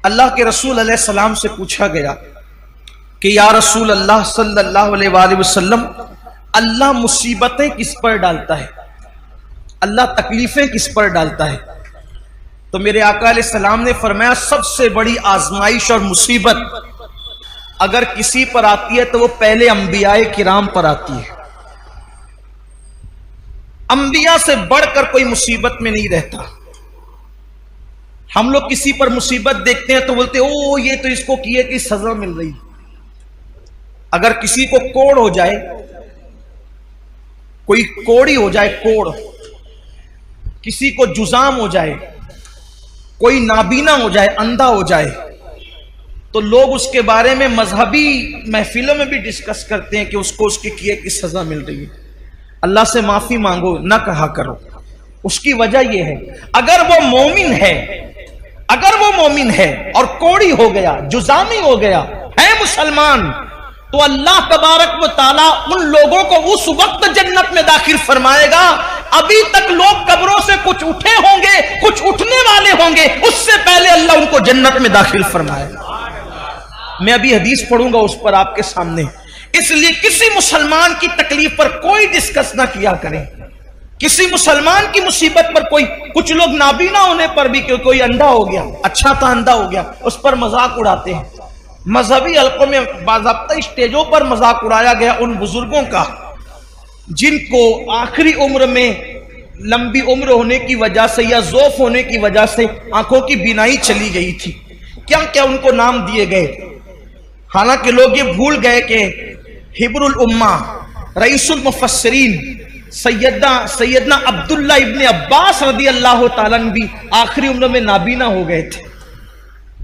अल्लाह के रसूल अलैहि सलाम से पूछा गया कि या रसूल अल्लाह सल्लल्लाहु अलैहि वसल्लम, अल्लाह मुसीबतें किस पर डालता है, अल्लाह तकलीफें किस पर डालता है? तो मेरे आका अलैहि सलाम ने फरमाया, सबसे बड़ी आजमाइश और मुसीबत अगर किसी पर आती है तो वो पहले अंबियाए किराम पर आती है। अंबिया से बढ़कर कोई मुसीबत में नहीं रहता। हम लोग किसी पर मुसीबत देखते हैं तो बोलते ओ ये तो इसको किए की सजा मिल रही। अगर किसी को कोढ़ हो जाए, कोई कोड़ी हो जाए, कोढ़, किसी को जुजाम हो जाए, कोई नाबीना हो जाए, अंधा हो जाए, तो लोग उसके बारे में मजहबी महफिलों में भी डिस्कस करते हैं कि उसको उसके किए की सजा मिल रही है। अल्लाह से माफी मांगो, ना कहा करो। उसकी वजह यह है, अगर वो मोमिन है, अगर वो मोमिन है और कोड़ी हो गया, जुजामी हो गया, है मुसलमान, तो अल्लाह तबारक व ताला उन लोगों को उस वक्त जन्नत में दाखिल फरमाएगा। अभी तक लोग कब्रों से कुछ उठे होंगे, कुछ उठने वाले होंगे, उससे पहले अल्लाह उनको जन्नत में दाखिल फरमाएगा। मैं अभी हदीस पढ़ूंगा उस पर आपके सामने। इसलिए किसी मुसलमान की तकलीफ पर कोई डिस्कस ना किया करें। किसी मुसलमान की मुसीबत पर कोई, कुछ लोग नाबीना होने पर भी कोई अंधा हो गया, अच्छा था अंधा हो गया, उस पर मजाक उड़ाते हैं। मजहबी हल्कों में बाज़ाब्ता स्टेजों पर मजाक उड़ाया गया उन बुजुर्गों का जिनको आखिरी उम्र में लंबी उम्र होने की वजह से या ज़ौफ होने की वजह से आंखों की बीनाई चली गई थी। क्या क्या उनको नाम दिए गए। हालांकि लोग ये भूल गए कि हिब्रुल उम्मा, रईसुल मुफस्सिरीन सैयदना अब्दुल्ला इब्ने अब्बास रदी अल्लाह ताला अन्हु भी आखिरी उम्र में नाबीना हो गए थे।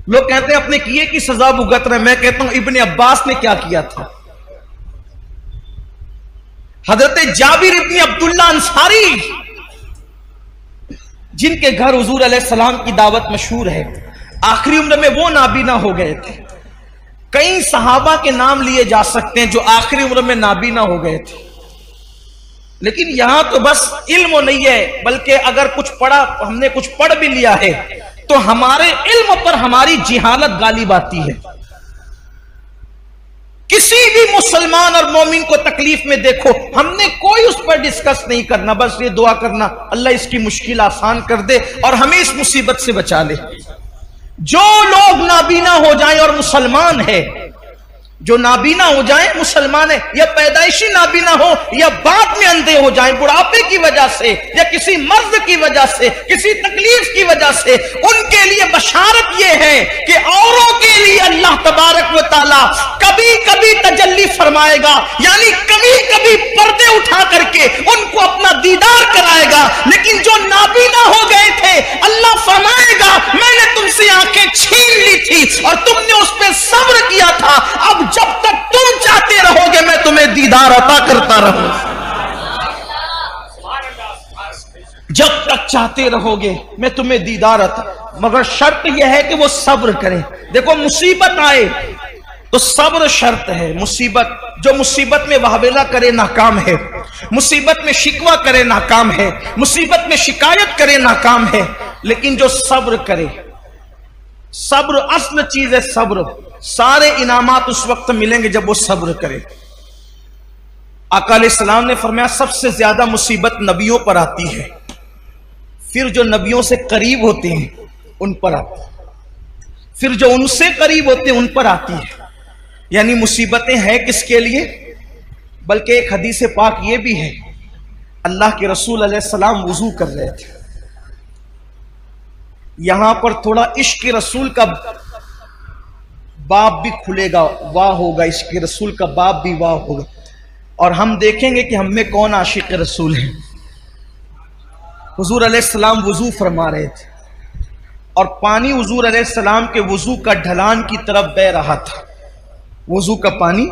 लोग कहते हैं अपने किए की सजा भुगत रहे। मैं कहता हूं इब्ने अब्बास ने क्या किया था। हजरत जाबिर इब्ने अब्दुल्ला अंसारी, जिनके घर हुजूर अलैहि सलाम की दावत मशहूर है, आखिरी उम्र में वो नाबीना हो गए थे। कई सहाबा के नाम लिए जा सकते हैं जो आखिरी उम्र में नाबीना हो गए थे। लेकिन यहां तो बस इल्म नहीं है, बल्कि अगर कुछ पढ़ा, हमने कुछ पढ़ भी लिया है तो हमारे इल्म पर हमारी जिहालत गालिब आती है। किसी भी मुसलमान और मोमिन को तकलीफ में देखो, हमने कोई उस पर डिस्कस नहीं करना, बस ये दुआ करना अल्लाह इसकी मुश्किल आसान कर दे और हमें इस मुसीबत से बचा ले। जो लोग नाबीना हो जाएं और मुसलमान है, जो नाबीना हो जाए मुसलमान है, या पैदाइशी नाबीना हो या बाद में अंधे हो जाए बुढ़ापे की वजह से या किसी मर्ज की वजह से, किसी तकलीफ की वजह से, उनके लिए बशारत यह है कि औरों के लिए अल्लाह तबारक व ताला कभी कभी तजल्ली फरमाएगा, यानी कभी कभी पर्दे उठा करके उनको अपना दीदार कराएगा। लेकिन जो नाबीना हो गए थे, अल्लाह फरमाएगा मैंने तुमसे आंखें छीन ली थी और तुमने उस पर सब्र किया था, अब जब तक तुम चाहते रहोगे मैं तुम्हें दीदार अता करता रहूंगा। जब तक चाहते रहोगे मैं तुम्हें दीदार अता, मगर शर्त यह है कि वो सब्र करें। देखो मुसीबत आए तो सब्र शर्त है। मुसीबत, जो मुसीबत में वाहवेला करे नाकाम है, मुसीबत में शिकवा करे नाकाम है, मुसीबत में शिकायत करे नाकाम है। लेकिन जो सब्र करे, सब्र असल चीज है। सब्र, सारे इनामात उस वक्त मिलेंगे जब वो सब्र करे। आका अलैहिस्सलाम ने फरमाया सबसे ज्यादा मुसीबत नबियों पर आती है, फिर जो नबियों से करीब होते हैं उन पर आती है, फिर जो उनसे करीब होते हैं उन पर आती है। यानी मुसीबतें हैं किसके लिए? बल्कि एक हदीस पाक ये भी है, अल्लाह के रसूल अलैहिस्सलाम वुजू कर रहे थे। यहां पर थोड़ा इश्क रसूल का बाब भी खुलेगा, वाह होगा, इश्क रसूल का बाब भी वाह होगा, और हम देखेंगे कि हम में कौन आशिक रसूल है। हुजूर अलैहिस्सलाम वुजू फरमा रहे थे और पानी हुजूर अलैहिस्सलाम के वुजू का ढलान की तरफ बह रहा था। वुजू का पानी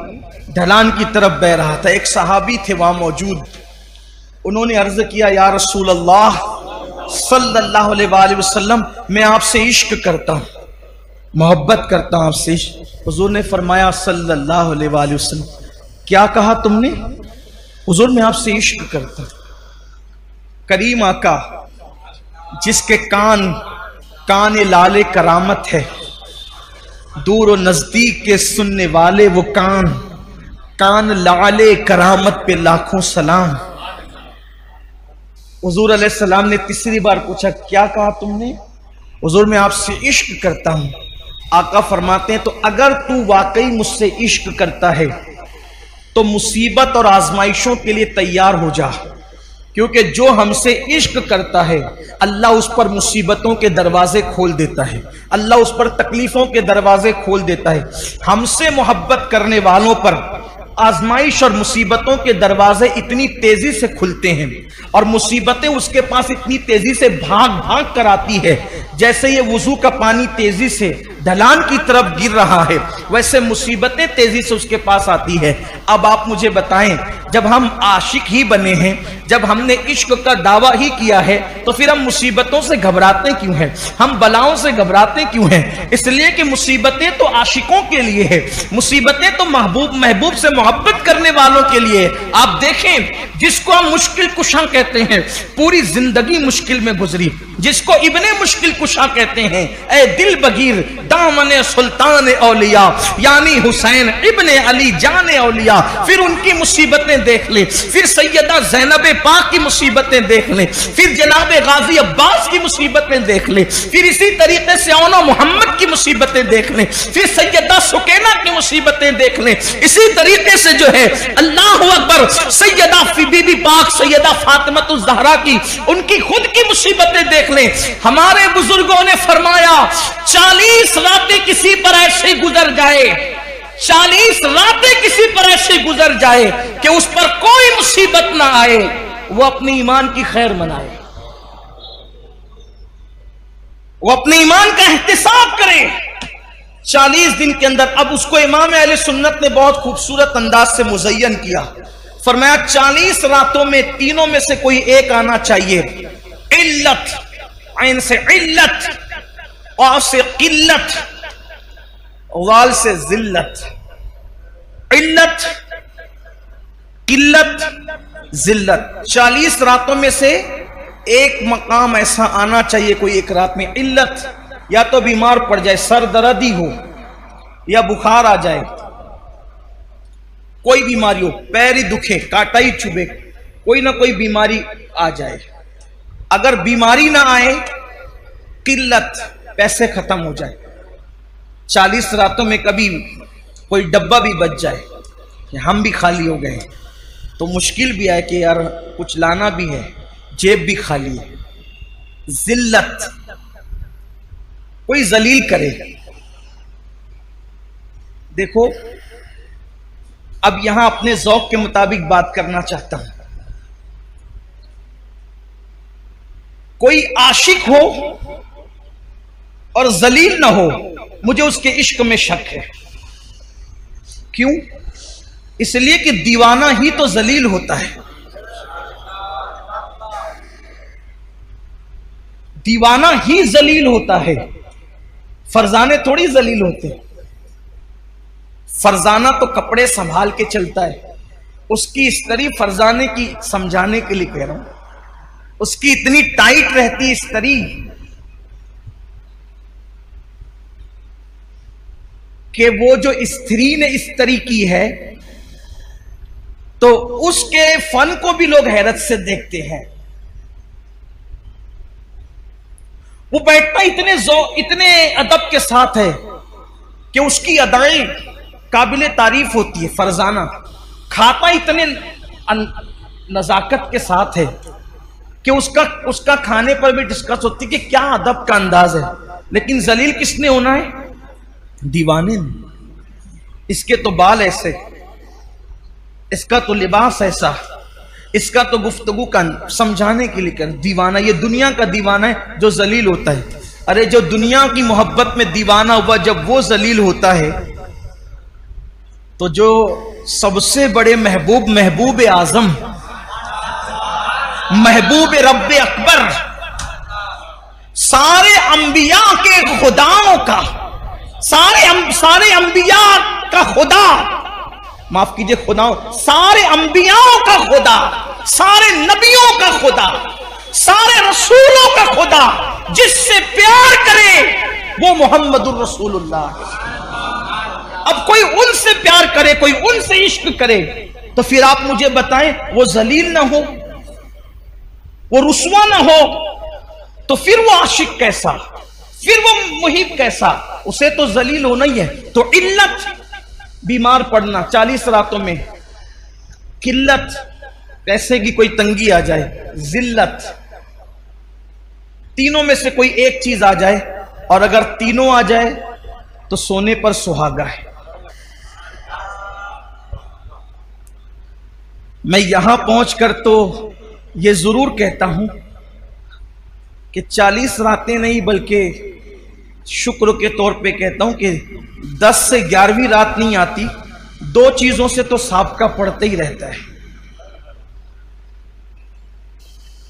ढलान की तरफ बह रहा था। एक सहाबी थे वहां मौजूद, उन्होंने अर्ज किया या रसूल अल्लाह सल्लल्लाहु अलैहि वसल्लम, मैं आपसे इश्क करता हूं, मोहब्बत करता हूं आपसे। हुजूर ने फरमाया सल्लल्लाहु अलैहि वसल्लम, क्या कहा तुमने? हुजूर मैं आपसे इश्क करता हूं। करीम आका जिसके कान लाले करामत है, दूर और नजदीक के सुनने वाले वो कान, कान लाले करामत पे लाखों सलाम। हुजूर अलैहिस्सलाम ने तीसरी बार पूछा, क्या कहा तुमने? हुजूर मैं आपसे इश्क करता हूं। आका फरमाते हैं, तो अगर तू वाकई मुझसे इश्क करता है तो मुसीबत और आजमाइशों के लिए तैयार हो जा, क्योंकि जो हमसे इश्क करता है अल्लाह उस पर मुसीबतों के दरवाजे खोल देता है, अल्लाह उस पर तकलीफों के दरवाजे खोल देता है। हमसे मोहब्बत करने वालों पर आजमाइश और मुसीबतों के दरवाजे इतनी तेजी से खुलते हैं और मुसीबतें उसके पास इतनी तेजी से भाग भाग कर आती है, जैसे ये वुजू का पानी तेजी से ढलान की तरफ गिर रहा है, वैसे मुसीबतें तेजी से उसके पास आती है। अब आप मुझे बताएं, जब हम आशिक ही बने हैं, जब हमने इश्क का दावा ही किया है, तो फिर हम मुसीबतों से घबराते क्यों हैं? हम बलाओं से घबराते क्यों हैं? इसलिए कि मुसीबतें तो आशिकों के लिए है, मुसीबतें तो महबूब से मोहब्बत करने वालों के लिए। आप देखें, जिसको हम मुश्किल कुशा कहते हैं, पूरी जिंदगी मुश्किल में गुजरी, जिसको इब्ने मुश्किल कुशा कहते हैं, ए दिल बगीर दामने सुल्तान औलिया यानी हुसैन इब्ने अली जाने औलिया। फिर उनकी मुसीबतें देख ले, फिर सैयदा ज़ैनब पाक की मुसीबतें देख ले, फिर जनाब गाजी अब्बास की मुसीबतें देख ले, फिर इसी तरीके से औनो मोहम्मद की मुसीबतें देख ले, फिर सैयदा सुकैना की मुसीबतें देख ले, इसी तरीके से जो है अल्लाह अकबर सैयदा बीबी पाक सैयदा फातिमा ज़हरा की, उनकी खुद की मुसीबतें देख ले। हमारे बुजुर्गों ने फरमाया, 40 रातें किसी पर ऐसे गुजर जाए, 40 रातें किसी पर ऐसे गुजर जाए कि उस पर कोई मुसीबत ना आए, वो अपने ईमान की खैर मनाए, वो अपने ईमान का एहतिसाब करे 40 दिन के अंदर। अब उसको इमाम अहले सुन्नत ने बहुत खूबसूरत अंदाज से मुज़य्यन किया। फरमाया 40 रातों में तीनों में से कोई एक आना चाहिए, इल्लत, ऐन से इल्लत, औ से किल्लत, वाल से जिल्लत। इल्लत, किल्लत, जिल्लत, 40 रातों में से एक मकाम ऐसा आना चाहिए कोई एक रात में। इल्लत, या तो बीमार पड़ जाए, सर दर्दी हो या बुखार आ जाए, कोई बीमारी हो, पैर ही दुखे, कांटा ही चुभे, कोई ना कोई बीमारी आ जाए। अगर बीमारी ना आए, किल्लत, पैसे खत्म हो जाए, 40 रातों में कभी कोई डब्बा भी बच जाए, हम भी खाली हो गए, तो मुश्किल भी आए कि यार कुछ लाना भी है, जेब भी खाली है। जिल्लत, कोई जलील करे। देखो, अब यहां अपने ज़ौक़ के मुताबिक बात करना चाहता हूं। कोई आशिक हो और जलील ना हो, मुझे उसके इश्क में शक है। क्यों? इसलिए कि दीवाना ही तो जलील होता है, दीवाना ही जलील होता है, फरजाने थोड़ी जलील होते। फरजाना तो कपड़े संभाल के चलता है, उसकी इस्तरी फरजाने की समझाने के लिए कह रहा हूं, उसकी इतनी टाइट रहती इस्तरी कि वो जो स्त्री ने इस्तरी की है तो उसके फन को भी लोग हैरत से देखते हैं। वो बैठता इतने अदब के साथ है कि उसकी अदाएं काबिले तारीफ होती है। फरजाना खाता इतने नजाकत के साथ है कि उसका खाने पर भी डिस्कस होती है कि क्या अदब का अंदाज है। लेकिन जलील किसने होना है? दीवाने ने। इसके तो बाल ऐसे, इसका तो लिबास ऐसा, इसका तो गुफ्तगू का समझाने के लिए कर। दीवाना, ये दुनिया का दीवाना है जो जलील होता है। अरे जो दुनिया की मोहब्बत में दीवाना हुआ, जब वो जलील होता है तो जो सबसे बड़े महबूब आजम, महबूब रब्बे अकबर, सारे अंबिया के खुदाओं का, सारे अंबिया का खुदा, माफ कीजिए खुदाओं, सारे अंबियाओं का खुदा, सारे नबियों का खुदा, सारे रसूलों का खुदा, जिससे प्यार करे वो मोहम्मदुर रसूलुल्लाह। अब कोई उनसे प्यार करे, कोई उनसे इश्क करे, तो फिर आप मुझे बताएं वो जलील ना हो, वो रुस्वा ना हो, तो फिर वो आशिक कैसा, फिर वो मुहिब कैसा? उसे तो जलील होना ही है। तो इल्लत, बीमार पड़ना 40 रातों में, किल्लत, पैसे की कोई तंगी आ जाए, जिल्लत, तीनों में से कोई एक चीज आ जाए, और अगर तीनों आ जाए तो सोने पर सुहागा है। मैं यहां पहुंचकर तो यह जरूर कहता हूं कि 40 रातें नहीं, बल्कि शुक्र के तौर पे कहता हूं कि 10 से 11वीं रात नहीं आती, 2 चीजों से तो साबका पड़ते ही रहता है।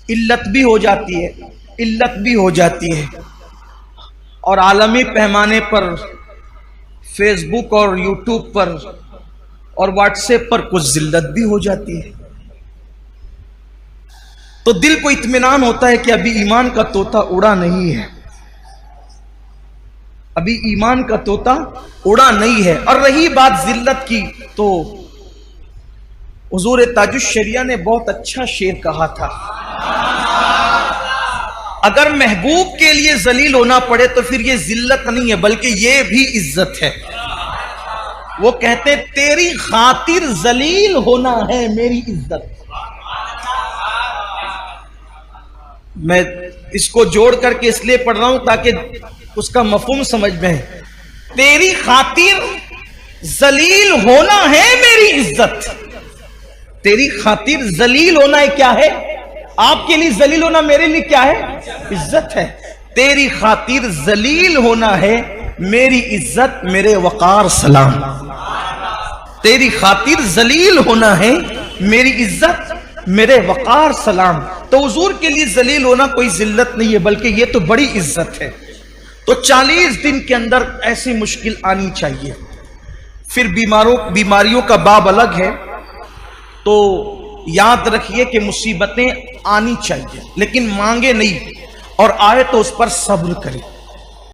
इल्लत भी हो जाती है, इल्लत भी हो जाती है, और आलमी पैमाने पर फेसबुक और यूट्यूब पर और व्हाट्सएप पर कुछ जिल्लत भी हो जाती है। तो दिल को इत्मीनान होता है कि अभी ईमान का तोता उड़ा नहीं है, अभी ईमान का तोता उड़ा नहीं है। और रही बात जिल्लत की, तो हुजूर ताजुश शरिया ने बहुत अच्छा शेर कहा था, अगर महबूब के लिए जलील होना पड़े तो फिर ये जिल्लत नहीं है, बल्कि ये भी इज्जत है। वो कहते तेरी खातिर जलील होना है मेरी इज्जत। मैं इसको जोड़ करके इसलिए पढ़ रहा हूं ताकि उसका मफहूम समझ में है। तेरी खातिर जलील होना है मेरी इज्जत। तेरी खातिर जलील होना है, क्या है? आपके लिए जलील होना मेरे लिए क्या है? इज्जत है। तेरी खातिर जलील होना है मेरी इज्जत, मेरे वकार सलाम। तेरी खातिर जलील होना है मेरी इज्जत, मेरे वकार सलाम। तो हुजूर के लिए जलील होना कोई जिल्लत नहीं है, बल्कि ये तो बड़ी इज्जत है। तो 40 दिन के अंदर ऐसी मुश्किल आनी चाहिए। फिर बीमारियों का बाब अलग है। तो याद रखिए कि मुसीबतें आनी चाहिए, लेकिन मांगे नहीं, और आए तो उस पर सब्र करें।